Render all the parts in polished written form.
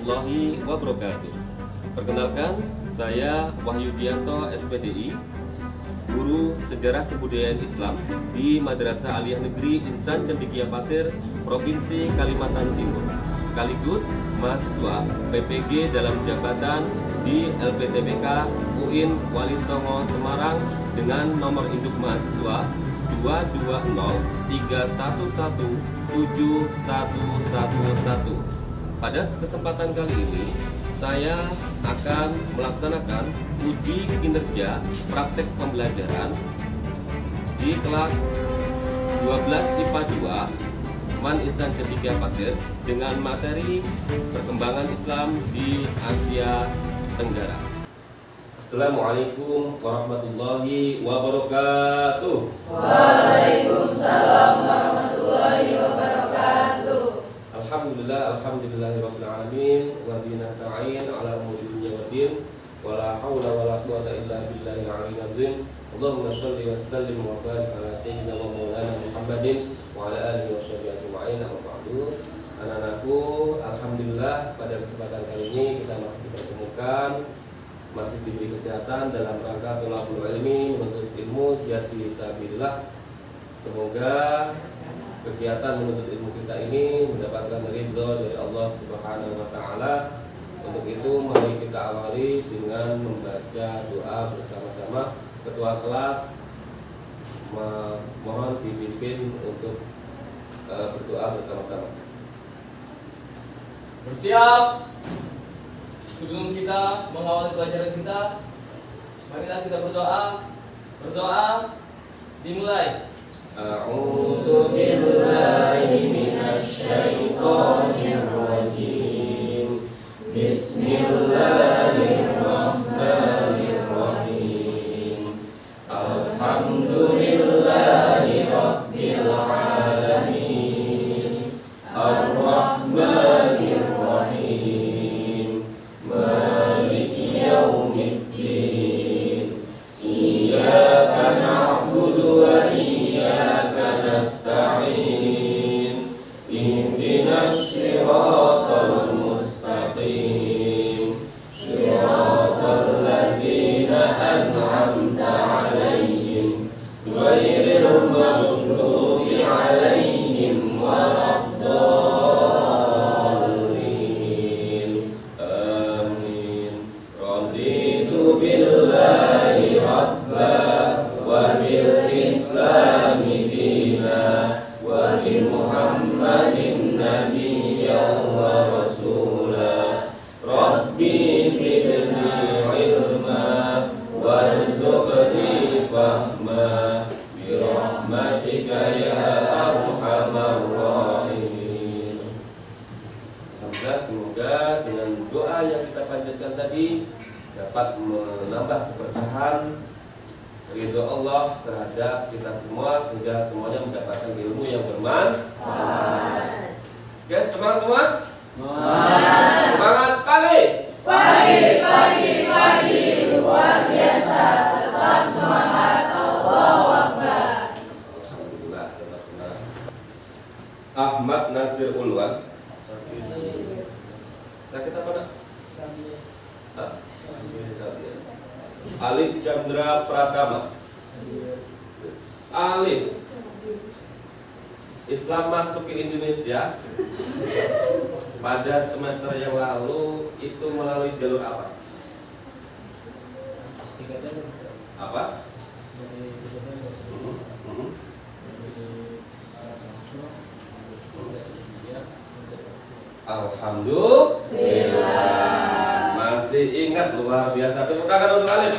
warahmatullahi wabarakatuh. Perkenalkan, saya Wahyudianto SPDI, Guru Sejarah Kebudayaan Islam di Madrasah Aliyah Negeri Insan Cendekia Pasir, Provinsi Kalimantan Timur. Sekaligus mahasiswa PPG dalam jabatan di LPTPK UIN Wali Songo Semarang dengan nomor induk mahasiswa 22031171111. Pada kesempatan kali ini saya akan melaksanakan uji kinerja praktek pembelajaran di kelas 12 IPA 2 MAN Insan Cendekia Pasir dengan materi perkembangan Islam di Asia Tenggara. Assalamualaikum warahmatullahi wabarakatuh. Waalaikumsalam warahmatullahi wabarakatuh. Alhamdulillahirabbil alamin wa bihi nasta'in ala umuri dunya waddin wala haula wala quwwata illa billahil aliyyil azim. Allahumma shalli wa sallim wa barik ala sayyidina wa maulana Muhammadin wa ala alihi wa sahbihi ajma'in. Amma ba'du. Anak-anakku, alhamdulillah pada kesempatan kali ini kita masih dipertemukan, masih diberi kesehatan dalam rangka thalabul ilmi, menuntut ilmu jihad fi sabilillah. Semoga kegiatan menuntut ilmu kita ini mendapatkan ridho dari Allah Subhanahu wa taala. Untuk itu mari kita awali dengan membaca doa bersama-sama. Ketua kelas mohon dipimpin untuk berdoa bersama-sama. Bersiap. Sebelum kita mengawali pelajaran kita, marilah kita berdoa. Berdoa dimulai. A'udzu billahi minasy syaithanir rajim. Bismillahirrahmanirrahim. Alhamdulillahi rabbil alamin. Ar-Rahmanir Rahim. Maliki yaumiddin. Iyyaka na'budu wa iyyaka nasta'in. Ihdinas siratal mustaqim. Siratal ladzina an'amta 'alaihim ghairil maghdubi 'alaihim waladdallin. Amin. Raditu billahi rabba wa bil islami dina wa bi Muhammadin nabiyyan wa rasula. Rabbi zidni ilma warzuqni fahma bi rahmatika ya arhamar rahimin. Alhamdulillah, semoga dengan doa yang kita panjatkan tadi dapat menambah keberkahan ridho Allah terhadap kita semua, sehingga semuanya mendapatkan ilmu yang bermanfaat. Oke, semangat semua? Semangat pagi. Pagi luar biasa. Tetap semangat. Allahu Akbar. Alhamdulillah, tetap semangat. Ahmad Nasir Ulwan. Sakit apa nak? Hah? Alif Chandra Pratama. Alif. Islam masuk ke Indonesia pada semester yang lalu itu melalui jalur apa? Apa? Alhamdulillah. Masih ingat, luar biasa. Tepuk tangan untuk Alif.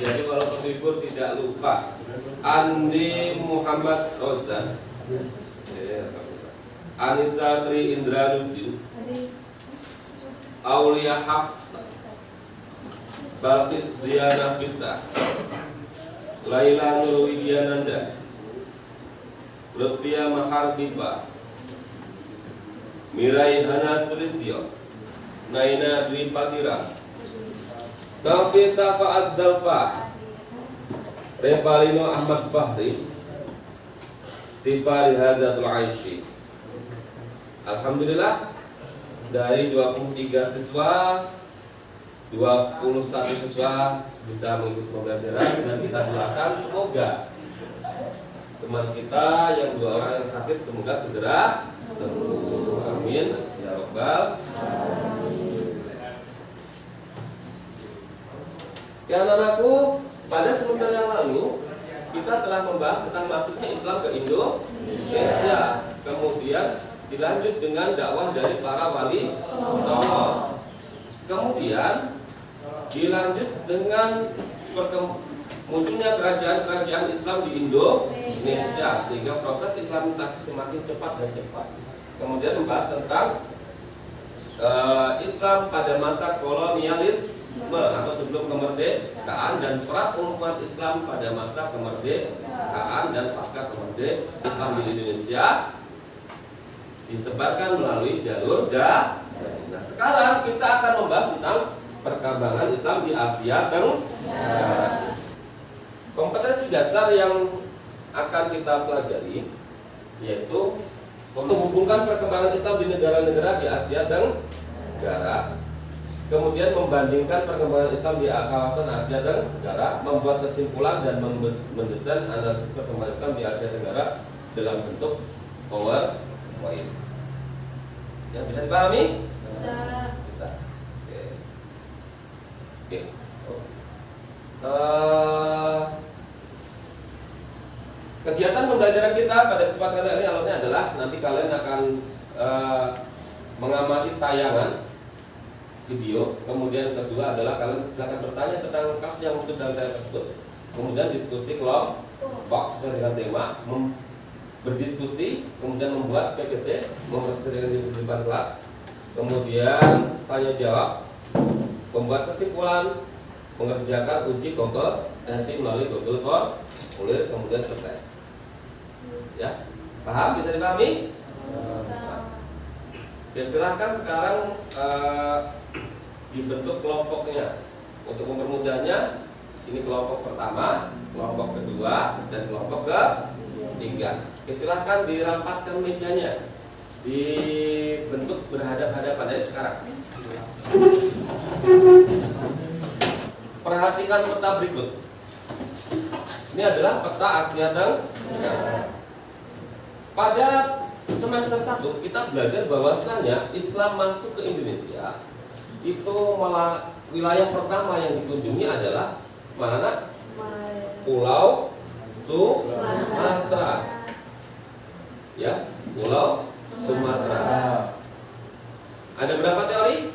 Jadi kalau penghibur tidak lupa. Andi Muhammad Rozan, Anissa Tri Indranuddin, Aulia Haq, Balqis Diana Fisa, Laila Nurwidiananda, Lutfia Mahardifa, Mirai Hana Sulistyo, Naina Dwi Patira, Taufik Safaat Zalfa, Revalino Ahmad Fahri, Sifari Hadatul Aishi, Alhamdulillah dari 23 siswa 21 siswa bisa mengikuti pembelajaran, dan kita doakan semoga teman kita yang 2 orang yang sakit semoga segera sembuh. Amin ya rabbal alamin. Ya anak-anakku, pada semester yang lalu kita telah membahas tentang masuknya Islam ke Indonesia. Kemudian dilanjut dengan dakwah dari para wali songo. Kemudian dilanjut dengan munculnya kerajaan-kerajaan Islam di Indonesia, sehingga proses islamisasi semakin cepat dan cepat. Kemudian membahas tentang Islam pada masa kolonialisme atau sebelum kemerdekaan, dan peran umat Islam pada masa kemerdekaan dan pasca kemerdekaan. Islam di Indonesia disebarkan melalui jalur darat. Nah, sekarang kita akan membahas tentang perkembangan Islam di Asia Tenggara. Kompetensi dasar yang akan kita pelajari yaitu menghubungkan perkembangan Islam di negara-negara di Asia Tenggara, kemudian membandingkan perkembangan Islam di kawasan Asia Tenggara, membuat kesimpulan dan mendesain analisis perkembangan Islam di Asia Tenggara dalam bentuk PowerPoint. Ya, bisa dipahami? Bisa. Oke. Kegiatan pembelajaran kita pada kesempatan kali ini alurnya adalah nanti kalian akan mengamati tayangan video. Kemudian kedua adalah kalian silakan bertanya tentang kasus yang muncul dalam tayangan tersebut. Kemudian diskusi kelompok sesuai dengan tema, berdiskusi, kemudian membuat PPT, mempresentasikan di depan kelas, kemudian tanya jawab, membuat kesimpulan, mengerjakan uji kompetensi melalui Google Formulir, kemudian selesai. Ya, paham? Bisa dipahami? Ya, silahkan sekarang dibentuk kelompoknya. Untuk mempermudahnya, ini kelompok pertama, kelompok kedua, dan kelompok ketiga. Oke, silahkan dirapatkan mejanya, dibentuk berhadap-hadapan aja sekarang. Perhatikan peta berikut. Ini adalah peta Asia Tenggara. Pada semester 1 kita belajar bahwasanya Islam masuk ke Indonesia itu malah wilayah pertama yang dikunjungi adalah mana? Pulau Sumatera. Ya, Pulau Sumatera. Ada berapa teori?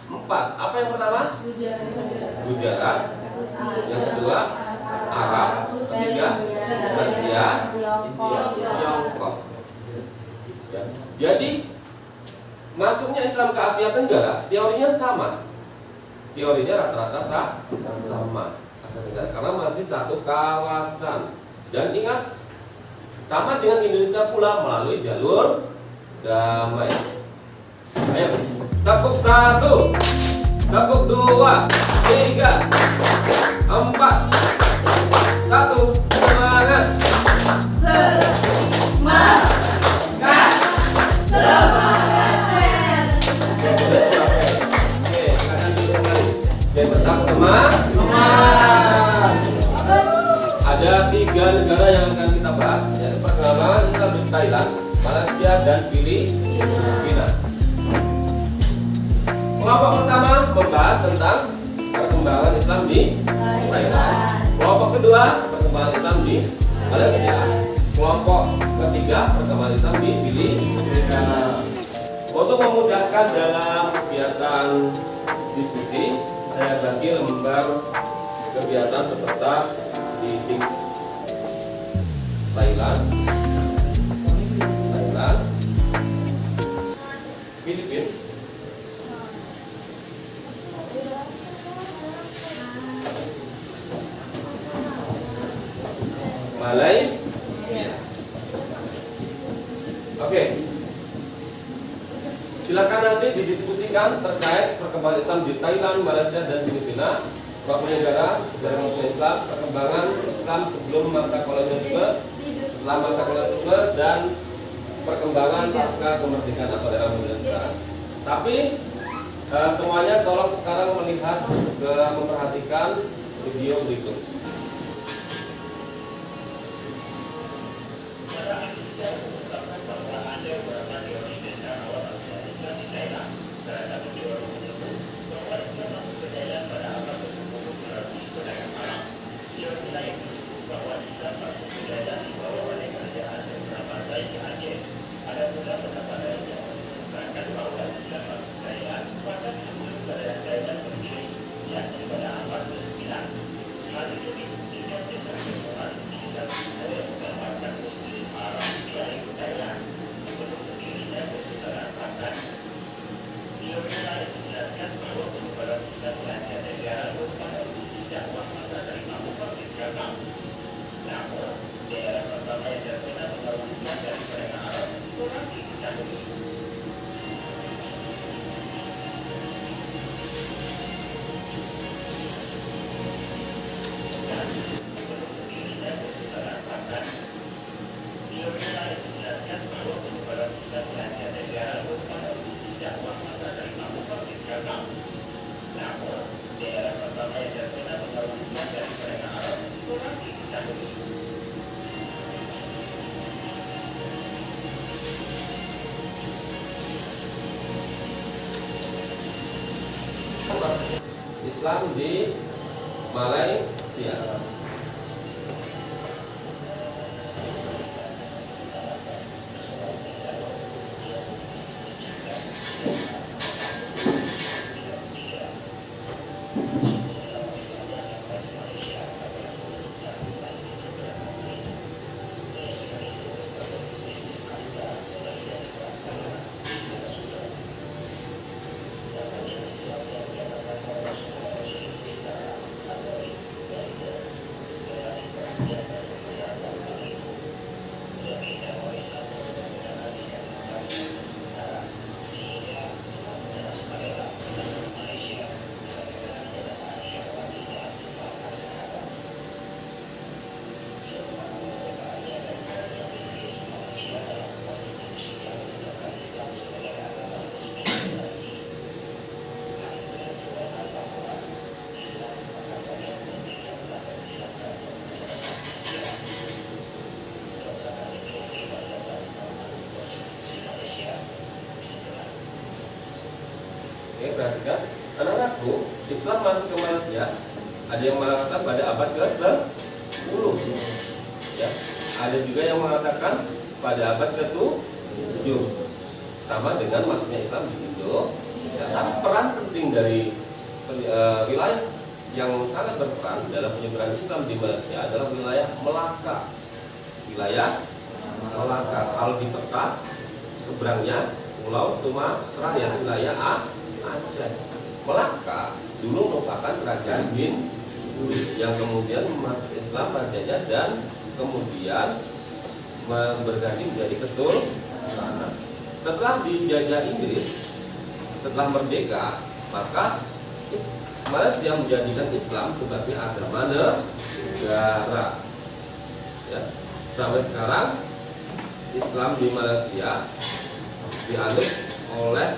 4. Apa yang pertama? Gujarat. Yang kedua Arab. Ketiga Persia. Tiongkok. Ya. Jadi masuknya Islam ke Asia Tenggara teorinya sama. Teorinya rata-rata sama. Karena masih satu kawasan. Dan ingat, sama dengan Indonesia pula melalui jalur damai. Ayo, tepuk 1, tepuk 2, 3, 4, 1, semangat. Oke, silakan dulu kembali. Oke, tetap semangat. Ada 3 negara yang akan kita bahas, yaitu perkembangan Islam di Thailand, Malaysia, dan Filipina. Kelompok pertama membahas tentang perkembangan Islam di Thailand. Kelompok kedua perkembangan Islam di Malaysia. Kelompok ketiga perkembangan Islam di Filipina. Untuk memudahkan dalam kegiatan diskusi, saya bagi lembar kegiatan peserta di Thailand, Filipina, Malaysia. Oke. Silakan nanti didiskusikan terkait perkembangan Islam di Thailand, Malaysia, dan Filipina, beberapa negara sejarah muslim Islam, perkembangan Islam sebelum masa kolonialisme, setelah masa kolonialisme, dan perkembangan pasca kemerdekaan atau era modern sekarang. Tapi semuanya tolong sekarang melihat memperhatikan video berikut. Salah satu teori menyebut bahwa Islam masuk ke Thailand pada abad ke-10 melalui perdagangan malam. Teori lain bahwa Islam masuk ke Thailand dibawa oleh kerajaan Sentral Bangsa di Aceh. Ada pula pendapat lain yang mengungkapkan bahwa Islam masuk ke Thailand bahkan sebelum kerajaan Thailand berdiri, yakni pada abad ke-9. Hal ini dibuktikan dengan temuan kisah kuno yang menggambarkan Muslim Arab di Thailand sebelum berdirinya Persaudaraan Pandan. Teori lain menjelaskan bahwa penyebaran Islam di Asia Tenggara merupakan misi dakwah masa dari Abu Bakar bin Khattab. Namun, daerah pertama yang terkena pengaruh Islam dari mereka Arab orang diketahui. Dan sebelum berdirinya Persaudaraan Pandan, teori lain menjelaskan bahwa penyebaran Islam di Asia Tenggara merupakan misi dakwah masa dari Abu Bakar bin Khattab. Namun, daerah pertama yang terkena pengaruh Islam dari mereka Arab orang diketahui. Islam di Malaysia. Perhatikan, anak-anakku, Islam masuk ke Malaysia. Ada yang mengatakan pada abad ke-10, ya. Ada juga yang mengatakan pada abad ke-7, sama dengan masuknya Islam di Indonesia. Tapi peran penting dari wilayah yang sangat berperan dalam penyebaran Islam di Malaysia adalah wilayah Melaka. Wilayah Melaka, kalau di peta seberangnya Pulau Sumatera, ya wilayah Aceh. Melaka dulu merupakan kerajaan Hindu yang kemudian masuk Islam rajanya dan kemudian berganti menjadi kesultanan. Setelah dijajah Inggris, setelah merdeka, maka Malaysia menjadikan Islam sebagai agama negara. Ya. Sampai sekarang Islam di Malaysia dianut oleh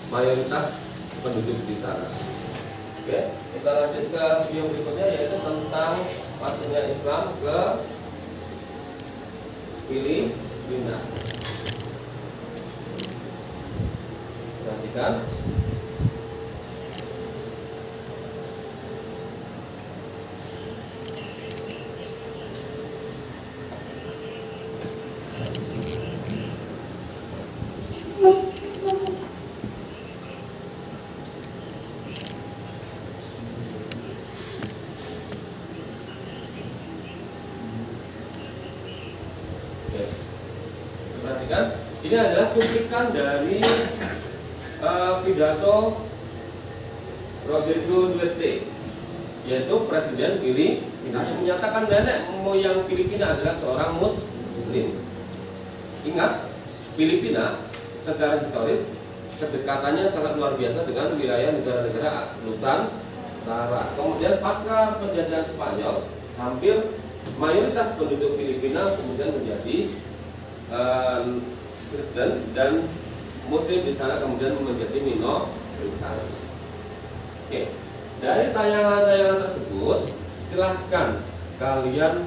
mayoritas penduduk di sana. Oke, kita lanjut ke video berikutnya, yaitu tentang masuknya Islam ke Filipina. Perhatikan. Perhatikan, ini adalah cuplikan dari pidato Rodrigo Duterte, yaitu Presiden Filipina, yang menyatakan nenek moyang Filipina adalah seorang Muslim. Ingat, Filipina secara historis kedekatannya sangat luar biasa dengan wilayah negara-negara Nusantara. Kemudian pasca penjajahan Spanyol, hampir mayoritas penduduk Filipina kemudian menjadi Kristen dan Muslim di sana kemudian menjadi minoritas. Oke. Dari tayangan-tayangan tersebut, silahkan kalian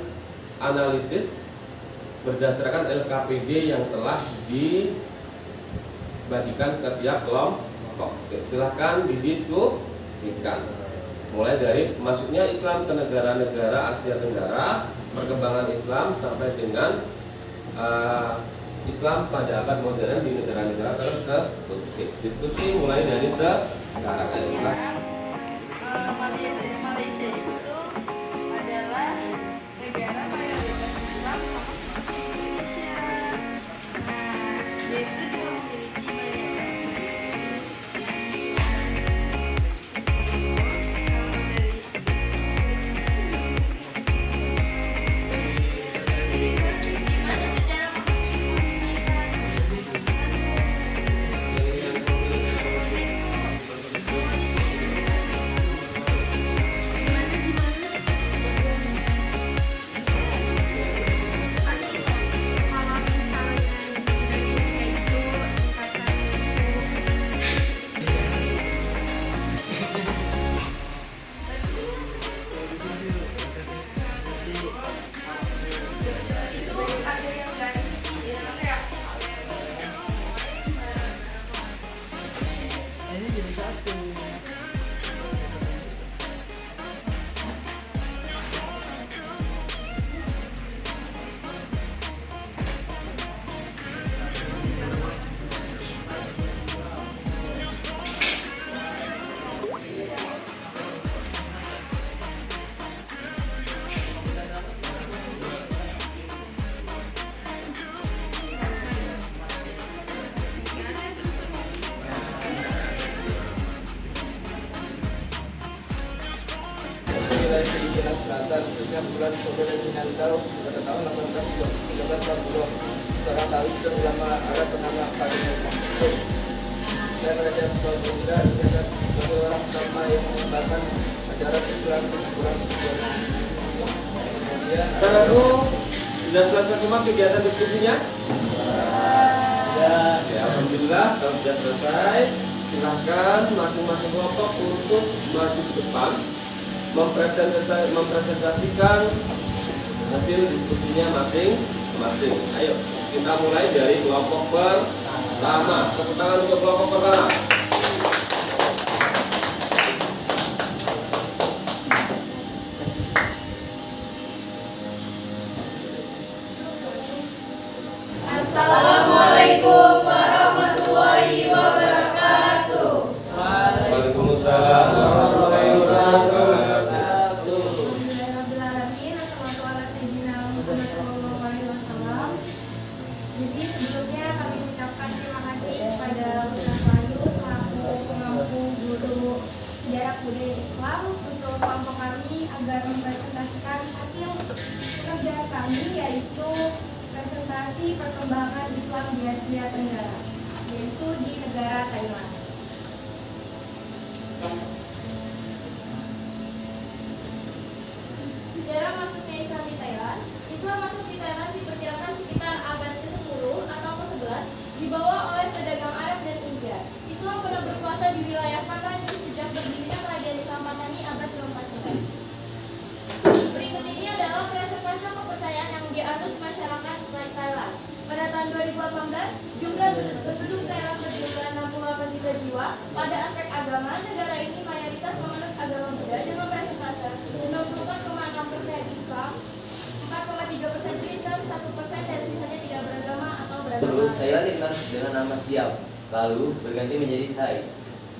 analisis berdasarkan LKPD yang telah dibagikan ke tiap kelompok. Oke, silahkan didiskusikan. Mulai dari masuknya Islam ke negara-negara Asia Tenggara, perkembangan Islam sampai dengan Islam pada abad modern di negara-negara tersebut. Oke, diskusi mulai dari sekarang. Malaysia itu adalah negara mayoritas Islam sama seperti Indonesia. Nah, yaitu dia memiliki mayoritas gimana sejarah masuknya Islam ke wilayah Filipina Selatan, khususnya bulan Oktober dan Inantau pada tahun 1340. Seorang tahu ulama Arab bernama Fadil Maksud dan Raja Baginda adalah sebagai orang pertama yang menyebarkan ajaran Islam di kurang sejarah. Kemudian Lalu sudah selesai semua kegiatan diskusinya? Ya, alhamdulillah kalau sudah selesai, silahkan masing-masing kelompok untuk maju ke depan mempresentasikan hasil diskusinya masing-masing. Ayo kita mulai dari kelompok pertama. Tepuk tangan untuk kelompok pertama. Assalamualaikum warahmatullahi wabarakatuh. Waalaikumsalam warahmatullahi wabarakatuh. Bismillahirrahmanirrahim. Jadi sebelumnya kami ucapkan terima kasih kepada Ustaz Wahyu selaku pengampu guru sejarah budaya Islam untuk kelompok kami agar mempresentasikan hasil pekerjaan kami, yaitu presentasi perkembangan Islam di Asia Tenggara, yaitu di negara Thailand. Sejarah masuknya Islam di Thailand. Islam masuk di Thailand diperkirakan sekitar abad ke-10 atau ke-11, dibawa oleh pedagang Arab dan India. Islam pernah berkuasa di wilayah Patani sejak berdirinya kerajaan Islam Patani abad ke-14. Berikut ini adalah presentase kepercayaan yang dianut masyarakat Thailand. Pada tahun 2018, jumlah penduduk Thailand berjumlah 68 juta jiwa. Pada aspek agama, negara ini mayoritas memeluk agama Buddha dengan persentase 94,6% Islam, 4,3% Kristen, 1% dan sisanya tidak beragama atau beragama. Dulu Thailand dikenal dengan nama Siam, lalu berganti menjadi Thai.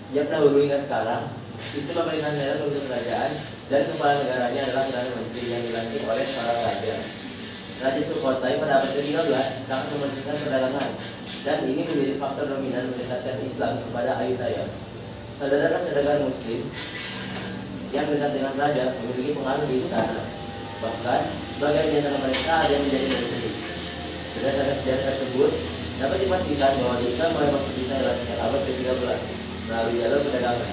Sejak dahulu hingga sekarang, sistem pemerintahan Thailand membentuk kerajaan dan kepala negaranya adalah Perdana Menteri yang dilantik oleh para raja. Raja Sukhothai pada abad ke-13 sangat mementingkan perdagangan, dan ini menjadi faktor dominan mendekatkan Islam kepada Ayutthaya. Saudara-saudara Muslim yang dekat dengan raja memiliki pengaruh di istana. Bahkan, sebagian di antara mereka ada yang menjadi menteri. Berdasarkan sejarah tersebut, dapat dipastikan bahwa Islam mulai masuk di Thailand sejak abad ke-13 melalui jalur perdagangan.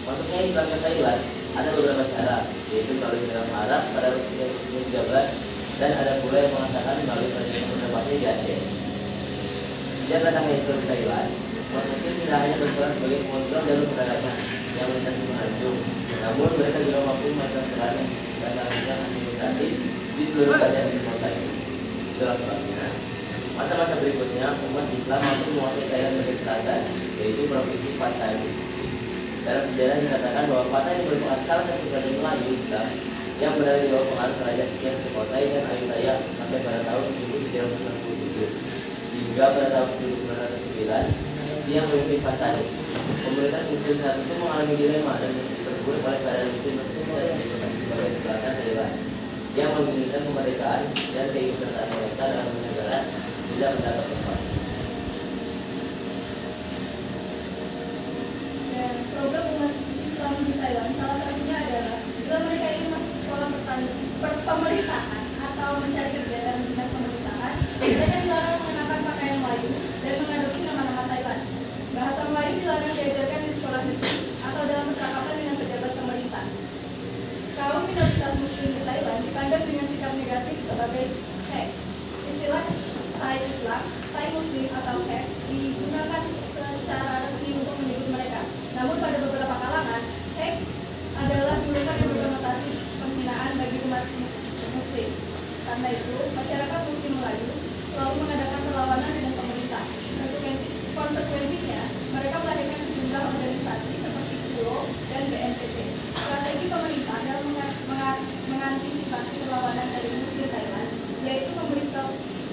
Masuknya Islam ke Thailand ada beberapa cara, yaitu melalui perdagangan Arab pada abad ke-13 dan ada pula yang mengatakan melalui perdagangan di Aceh. Sejak datangnya Islam di Thailand, umat Muslim tidak hanya berperan sebagai pengontrol jalur perdagangan yang melintas Gunung Agung, namun mereka juga mampu melakukan peran dan bidang administratif di seluruh bagian di kota ini. Itulah sebabnya, masa-masa berikutnya umat Islam mampu menguasai Thailand bagian selatan, yaitu provinsi Patani. Dalam sejarah dikatakan bahwa Patani merupakan salah satu kerajaan Melayu Islam yang berada di bawah pengaruh kerajaan Kian Sukhothai dan Ayutthaya sampai pada tahun 1367. Hingga pada tahun 1909, yang memimpin Patani. Komunitas Muslim saat itu mengalami dilema dan terpuruk oleh keadaan Muslim di bagian selatan Thailand yang menginginkan kemerdekaan dan keikutsertaan mereka dalam negara tidak mendapat tempat. Dan program umat Islam di Thailand salah satunya adalah bila mereka ingin masuk sekolah pemerintahan atau mencari kerja dalam bidang pemerintahan, mereka dilarang mengenakan pakaian Melayu dan mengadopsi nama-nama Thailand. Bahasa Melayu dilarang diajarkan di sekolah negeri atau dalam percakapan dengan pejabat pemerintah. Kaum minoritas Muslim di Thailand dipandang dengan sikap negatif sebagai hek. Istilah Thai Islam, Thai Muslim atau hek digunakan secara resmi untuk menyebut mereka. Namun pada beberapa kalangan, hek adalah julukan yang berkonotasi penghinaan bagi umat Muslim. Karena itu, masyarakat Muslim Melayu selalu mengadakan perlawanan dengan pemerintah. Konsekuensinya, mereka melahirkan sejumlah organisasi seperti PULO dan BNPB. Strategi pemerintah dalam mengantisipasi perlawanan dari Muslim Thailand, yaitu memberi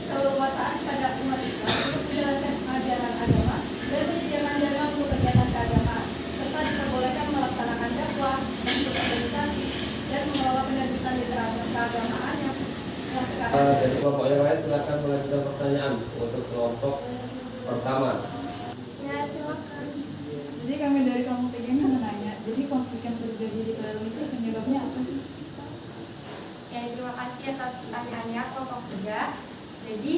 keleluasaan pada umat Islam untuk menjalankan ajaran agama dan menyediakan dana untuk kegiatan keagamaan, serta diperbolehkan melaksanakan dakwah, organisasi, dan mengelola penerbitan literatur keagamaan yang sekarang. Dari kelompok yang lain silakan mengajukan pertanyaan untuk kelompok pertama. Ya, silakan. Jadi kami dari kelompok 3 mau nanya, jadi konflik yang terjadi di Thailand itu penyebabnya apa sih? Ya, terima kasih atas pertanyaannya kelompok 3. Jadi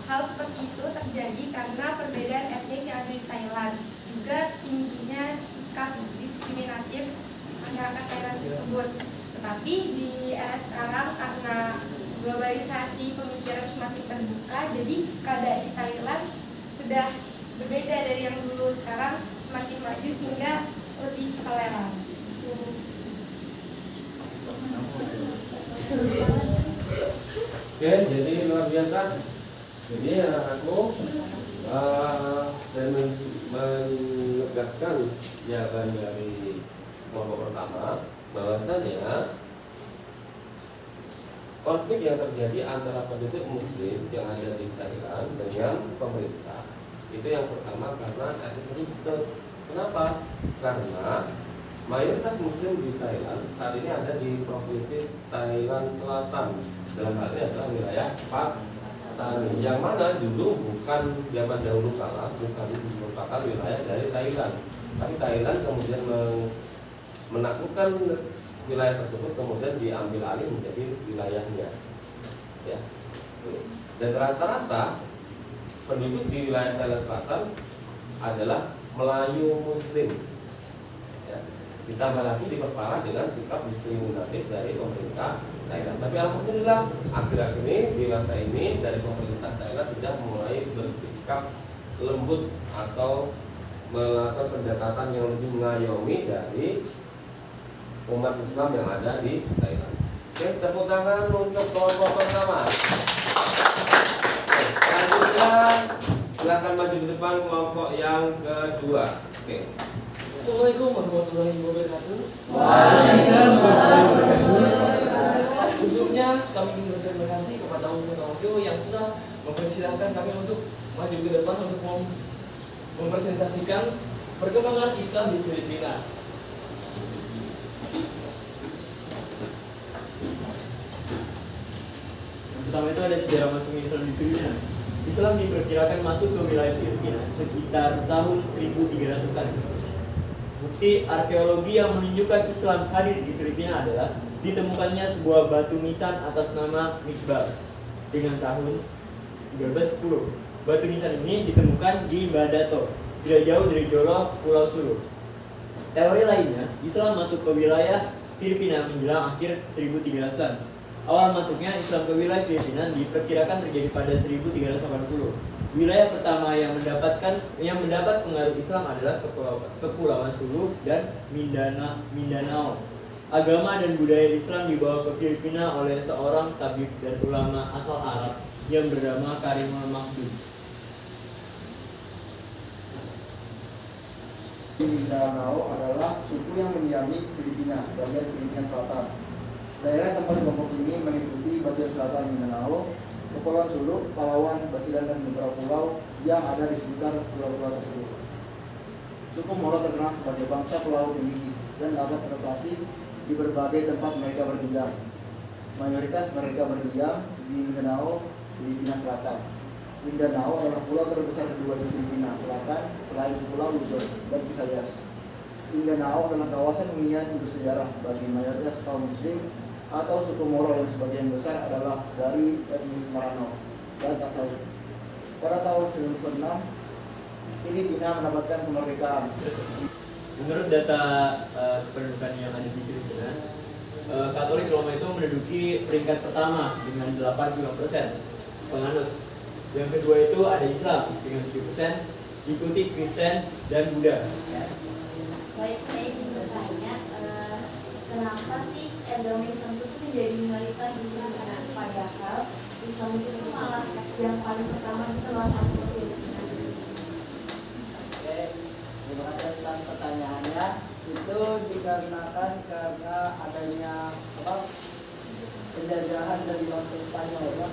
hal seperti itu terjadi karena perbedaan etnis yang ada di Thailand, juga tingginya sikap diskriminatif masyarakat Thailand tersebut. Tetapi di era sekarang karena globalisasi pemikiran semakin terbuka, jadi keadaan di Thailand sudah berbeda dari yang dulu. Sekarang semakin maju sehingga lebih toleran. Oke, jadi luar biasa. Jadi aku saya menegaskan jawaban dari kelompok pertama bahwasanya konflik yang terjadi antara penduduk Muslim yang ada di Thailand dengan pemerintah itu yang pertama karena etnis ribut. Kenapa? Karena mayoritas Muslim di Thailand saat ini ada di provinsi Thailand Selatan. Dalam hal ini adalah wilayah Patani, yang mana dulu bukan zaman dahulu kala bukan merupakan wilayah dari Thailand, tapi Thailand kemudian menaklukkan wilayah tersebut, kemudian diambil alih menjadi wilayahnya. Ya. Dan rata-rata penduduk di wilayah Thailand Selatan adalah Melayu Muslim. Ya. Ditambah lagi diperparah dengan sikap diskriminatif dari pemerintah Thailand. Tapi alhamdulillah akhir-akhir ini di masa ini dari pemerintah Thailand sudah mulai bersikap lembut atau melakukan pendekatan yang lebih mengayomi dari umat Islam yang ada di Thailand. Oke, tepuk tangan untuk kelompok pertama. Selanjutnya silakan maju ke depan kelompok yang kedua. Oke. Assalamualaikum warahmatullahi wabarakatuh. Waalaikumsalam warahmatullahi wabarakatuh. Sebelumnya kami ingin berterima kasih kepada Ustaz Tawakil yang sudah mempersilahkan kami untuk maju ke depan untuk mempresentasikan perkembangan Islam di Filipina. Pertama itu ada sejarah masuknya Islam di Filipina. Islam diperkirakan masuk ke wilayah Filipina sekitar tahun 1300-an. Bukti arkeologi yang menunjukkan Islam hadir di Filipina adalah ditemukannya sebuah batu nisan atas nama Mikbal dengan tahun 1310. Batu nisan ini ditemukan di Badato, tidak jauh dari Jolo, Pulau Sulu. Teori lainnya, Islam masuk ke wilayah Filipina menjelang akhir 1300-an. Awal masuknya Islam ke wilayah Filipina diperkirakan terjadi pada 1380. Wilayah pertama yang mendapat pengaruh Islam adalah Kepulauan Sulu dan Mindanao. Agama dan budaya Islam dibawa ke Filipina oleh seorang tabib dan ulama asal Arab yang bernama Karimul Mahmud. Mindanao adalah suku yang mendiami Filipina, bagian Filipina Selatan. Daerah tempat kelompok ini meliputi bagian selatan Mindanao, Kepulauan Sulu, Palawan, Basilan, dan beberapa pulau yang ada di sekitar pulau-pulau tersebut. Suku Moro terkenal sebagai bangsa pulau tinggi dan dapat beroperasi di berbagai tempat mereka berdiam. Mayoritas mereka berdiam di Mindanao, Filipina Selatan. Mindanao adalah pulau terbesar kedua di Filipina Selatan selain Pulau Luzon dan Visayas. Mindanao adalah kawasan hunian bersejarah bagi mayoritas kaum Muslim atau suku Moro yang sebagian besar adalah dari etnis Marano dan Tasawuf. Pada tahun 1906, Filipina mendapatkan kemerdekaan. Menurut data kependudukan yang ada di Filipina, Katolik Roma itu menduduki peringkat pertama dengan 85% penganut. Yang kedua itu ada Islam dengan 7%, diikuti Kristen dan Buddha. Baik, saya ingin bertanya, kenapa sih agama Islam itu menjadi minoritas di Filipina? Padahal Islam itu malah yang paling pertama itu lewat asal Filipina. Oke, terima kasih atas pertanyaannya. Itu dikarenakan karena adanya penjajahan dari bangsa Spanyol, ya.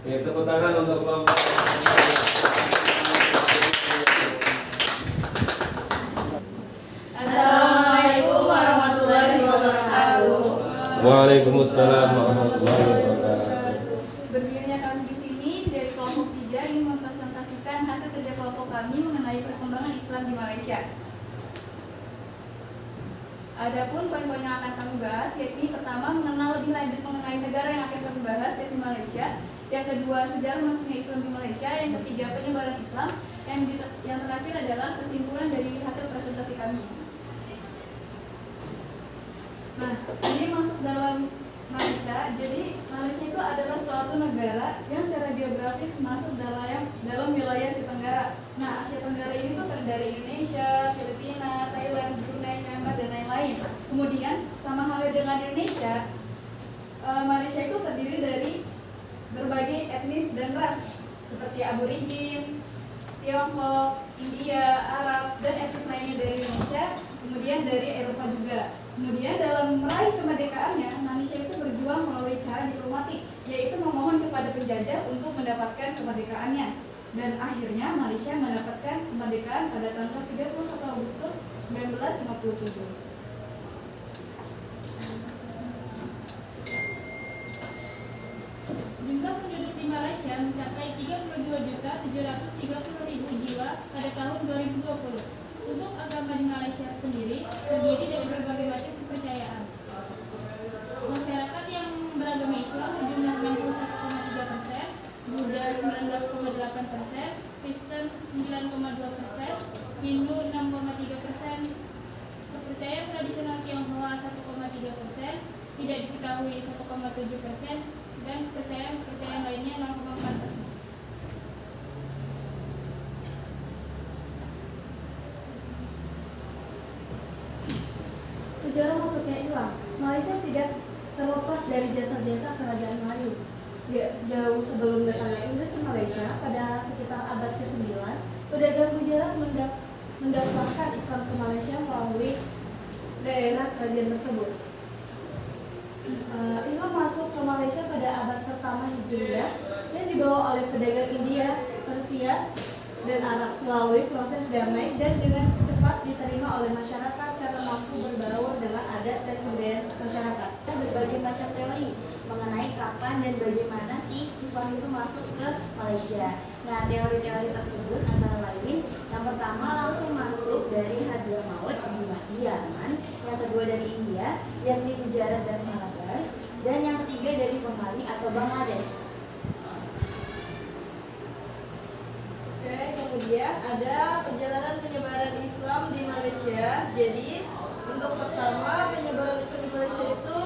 Ya, tepuk tangan untuk kelompok. Assalamualaikum warahmatullahi wabarakatuh. Waalaikumsalam warahmatullahi wabarakatuh. Berdirinya kami di sini dari kelompok 3 ingin mempresentasikan hasil kerja kelompok kami mengenai perkembangan Islam di Malaysia. Adapun poin-poin yang akan kami bahas, yakni pertama mengenal lebih lanjut mengenai negara yang akan kami bahas, yaitu Malaysia. Yang kedua, sejarah masuknya Islam di Malaysia. Yang ketiga, penyebaran Islam. Yang terakhir adalah kesimpulan dari hasil presentasi kami. Nah, ini masuk dalam Malaysia. Jadi Malaysia itu adalah suatu negara yang secara geografis masuk dalam wilayah Asia Tenggara. Nah, Asia Tenggara ini tuh terdiri dari Indonesia, Filipina, Thailand, Brunei, Myanmar, dan lain-lain. Kemudian sama halnya dengan Indonesia, Malaysia itu terdiri dari berbagai etnis dan ras seperti Aborigin, Tiongkok, India, Arab, dan etnis lainnya dari Indonesia, kemudian dari Eropa juga. Kemudian dalam meraih kemerdekaannya, Malaysia itu berjuang melalui cara diplomatik, yaitu memohon kepada penjajah untuk mendapatkan kemerdekaannya. Dan akhirnya Malaysia mendapatkan kemerdekaan pada tanggal 31 Agustus 1957. Jumlah penduduk di Malaysia mencapai 32.730.000 jiwa pada tahun 2020. Untuk agama di Malaysia sendiri terdiri dari berbagai macam kepercayaan. Masyarakat yang beragama Islam berjumlah 61,3%, Buddha 19,8%, Kristen 9,2%, Hindu 6,3%, kepercayaan tradisional Tionghoa 1,3%, tidak diketahui 1,7%, dan kepercayaan lainnya 0,4%. Sejarah masuknya Islam, Malaysia tidak terlepas dari jasa-jasa kerajaan Melayu. Jauh sebelum datangnya Inggris ke Malaysia, pada sekitar abad ke-9, pedagang Gujarat mendaftarkan Islam ke Malaysia melalui daerah kerajaan tersebut. Islam masuk ke Malaysia pada abad pertama Hijriah yang dibawa oleh pedagang India, Persia, dan Arab melalui proses damai dan dengan cepat diterima oleh masyarakat karena mampu berbaur dengan adat dan budaya masyarakat. Berbagai macam teori mengenai kapan dan bagaimana sih Islam itu masuk ke Malaysia. Nah, teori-teori tersebut antara lain, yang pertama langsung masuk dari Hadramaut di Yaman, yang kedua dari India, yakni Gujarat dan Malabar, dan yang ketiga dari Somali atau Bangladesh. Oke, kemudian ada perjalanan penyebaran Islam di Malaysia. Jadi untuk pertama penyebaran Islam di Malaysia itu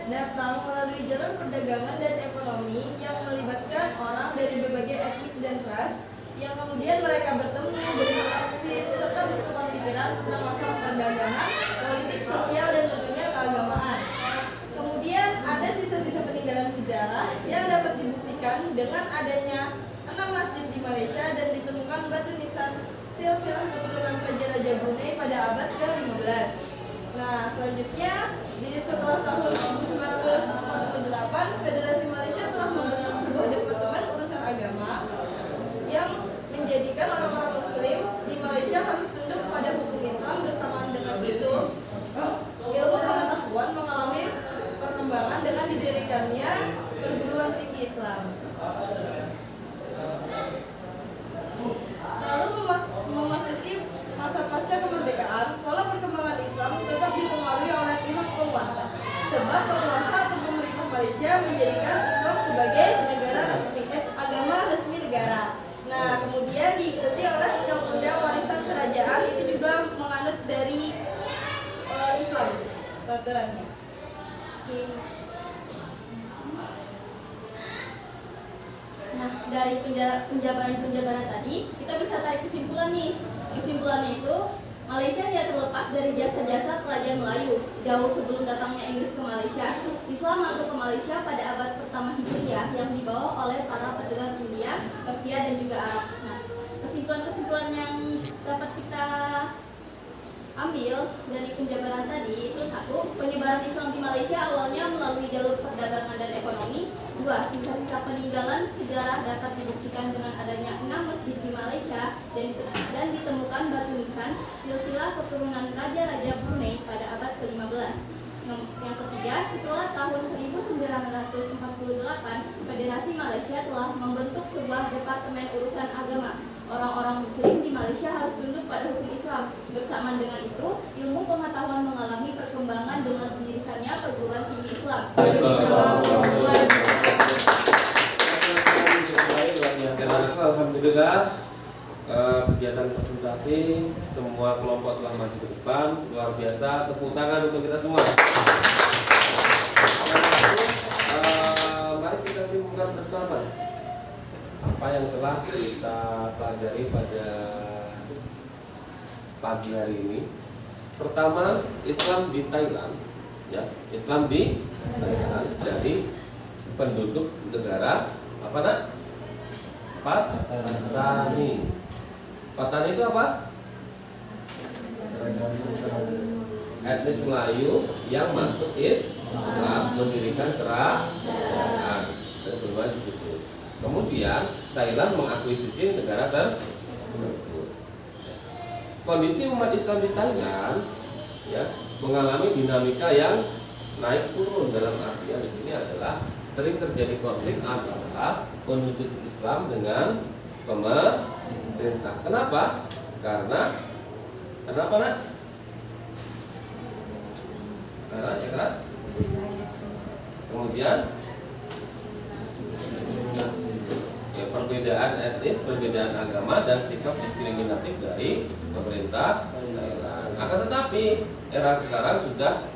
datang melalui jalur perdagangan dan ekonomi yang melibatkan orang dari berbagai etnik dan ras, yang kemudian mereka bertemu, berinteraksi, serta bertukar pikiran tentang masalah perdagangan, politik, sosial, dan tentunya keagamaan. Kemudian ada sisa-sisa peninggalan sejarah yang dapat dibuktikan dengan adanya 6 masjid di Malaysia dan ditemukan batu nisan silsilah keturunan Raja-Raja Brunei pada abad ke-15. Nah, selanjutnya setelah tahun 1948, Federasi Malaysia telah membentuk sebuah departemen urusan agama yang menjadikan orang-orang Muslim di Malaysia harus tunduk pada hukum Islam. Bersamaan dengan itu, ilmu pengetahuan mengalami perkembangan dengan didirikannya perguruan tinggi Islam. Lalu memasuki masa pasca kemerdekaan, pola perkembangan Islam tetap dipengaruhi oleh pihak penguasa, sebab penguasa atau pemerintah Malaysia menjadikan Islam sebagai agama resmi negara. Nah, kemudian diikuti oleh undang-undang warisan kerajaan, itu juga menganut dari Islam peraturannya. Nah, dari penjabaran tadi, kita bisa tarik kesimpulan nih. Kesimpulannya itu, Malaysia tidak terlepas dari jasa-jasa kerajaan Melayu. Jauh sebelum datangnya Inggris ke Malaysia, Islam masuk ke Malaysia pada abad pertama Hijriah yang dibawa oleh para pedagang India, Persia, dan juga Arab. Nah, kesimpulan-kesimpulan yang dapat kita ambil dari penjabaran tadi itu: 1. Penyebaran Islam di Malaysia awalnya melalui jalur perdagangan dan ekonomi. 2. Sisa-sisa peninggalan sejarah dapat dibuktikan dengan adanya 6 masjid di Malaysia dan ditemukan batu nisan silsilah keturunan Raja-Raja Brunei pada abad ke-15. Yang ketiga, setelah tahun 1948, Federasi Malaysia telah membentuk sebuah departemen urusan agama. Orang-orang Muslim di Malaysia harus tunduk pada hukum Islam. Bersamaan dengan itu, ilmu pengetahuan mengalami perkembangan dengan didirikannya perguruan tinggi Islam. Alhamdulillah, kegiatan presentasi semua kelompok telah maju ke depan. Luar biasa, tepuk tangan untuk kita semua. Mari kita simpulkan bersama apa yang telah kita pelajari pada pagi hari ini. Pertama, Islam di Thailand, ya, Islam di Thailand dari penduduk negara apa nak? Patani. Patani itu apa? Etnis Melayu yang masuk Islam, mendirikan kerajaan dan bermain di situ. Kemudian Thailand mengakuisisi negara tersebut. Kondisi umat Islam di Thailand, ya, mengalami dinamika yang naik turun. Dalam artian di sini adalah sering terjadi konflik antara penduduk Islam dengan pemerintah. Kenapa? Kenapa nak? Karena ya keras. Kemudian ya, perbedaan etnis, perbedaan agama, dan sikap diskriminatif dari pemerintah Thailand. Akan tetapi era sekarang sudah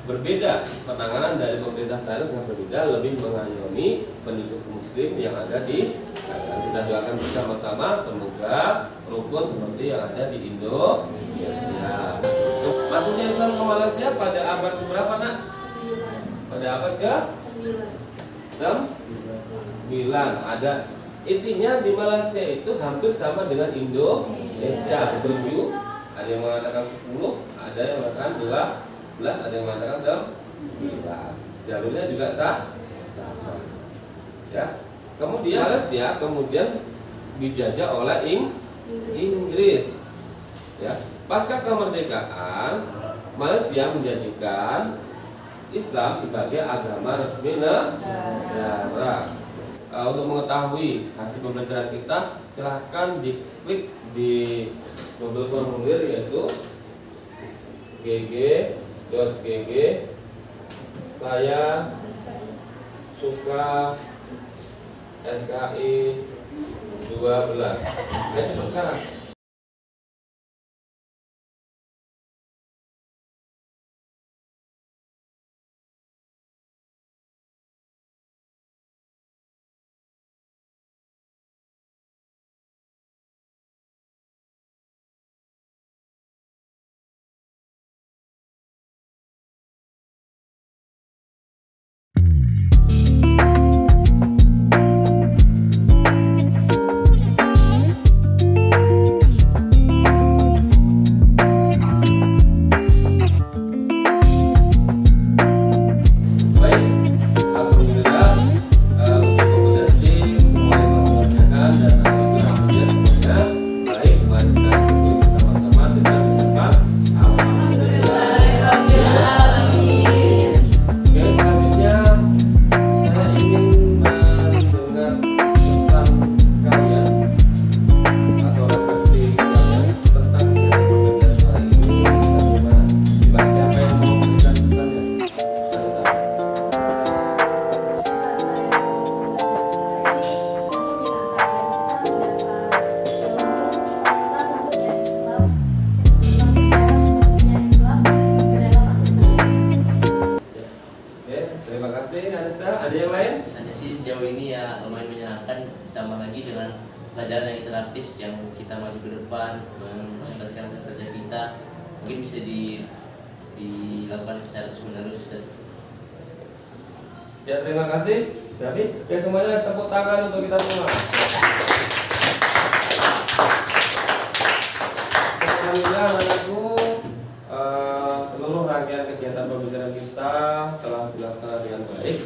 berbeda. Penanganan dari pemerintah Thailand yang berbeda, lebih mengayomi penduduk Muslim yang ada di Thailand. Kita doakan bersama-sama semoga rukun seperti yang ada di Indonesia. Masuknya Islam ke Malaysia pada abad berapa nak? Pada abad ke-9. Ada intinya di Malaysia itu hampir sama dengan Indonesia. Berju, ada yang mengatakan 10, ada yang mengatakan 12, ada yang mengatakan 9. Jalurnya juga sama. Ya. Kemudian Malaysia dijajah oleh Inggris. Ya. Pasca kemerdekaan, Malaysia menjadikan Islam sebagai agama resmi negara. Untuk mengetahui hasil pembelajaran kita, silahkan diklik di Google formulir yaitu gg.gg saya suka SKI 12. Ayo sekarang. nanti dengan pelajaran yang interaktif yang kita maju ke depan mengintegrasikan hasil kerja kita mungkin bisa dilakukan secara terus-menerus. Ya, terima kasih David. Ya, semuanya tepuk tangan untuk kita semua. Alhamdulillah anakku, seluruh rangkaian kegiatan pembelajaran kita telah dilaksanakan dengan baik.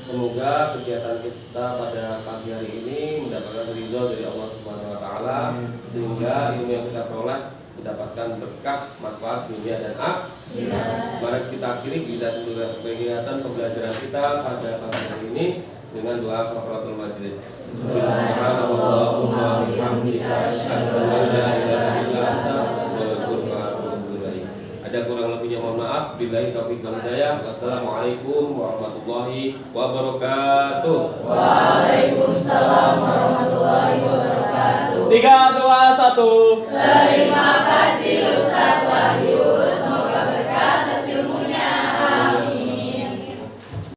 Semoga kegiatan kita pada pagi hari ini mendapatkan ridho dari Allah Subhanahu wa taala sehingga ilmu yang kita peroleh mendapatkan berkah manfaat dunia dan akhirat. Mari kita akhiri kegiatan pembelajaran kita pada pagi hari ini dengan doa kafaratul majelis. Subhanallahumma wa bihamdika asyhadu an la ilaha illa anta astaghfiruka wa atubu ilaik. Ada kurang lebihnya mohon maaf. Billahi taufiq wal hidayah. Wassalamualaikum warahmatullahi wabarakatuh. Waalaikumsalam warahmatullahi wabarakatuh. 3, 2, 1. Terima kasih.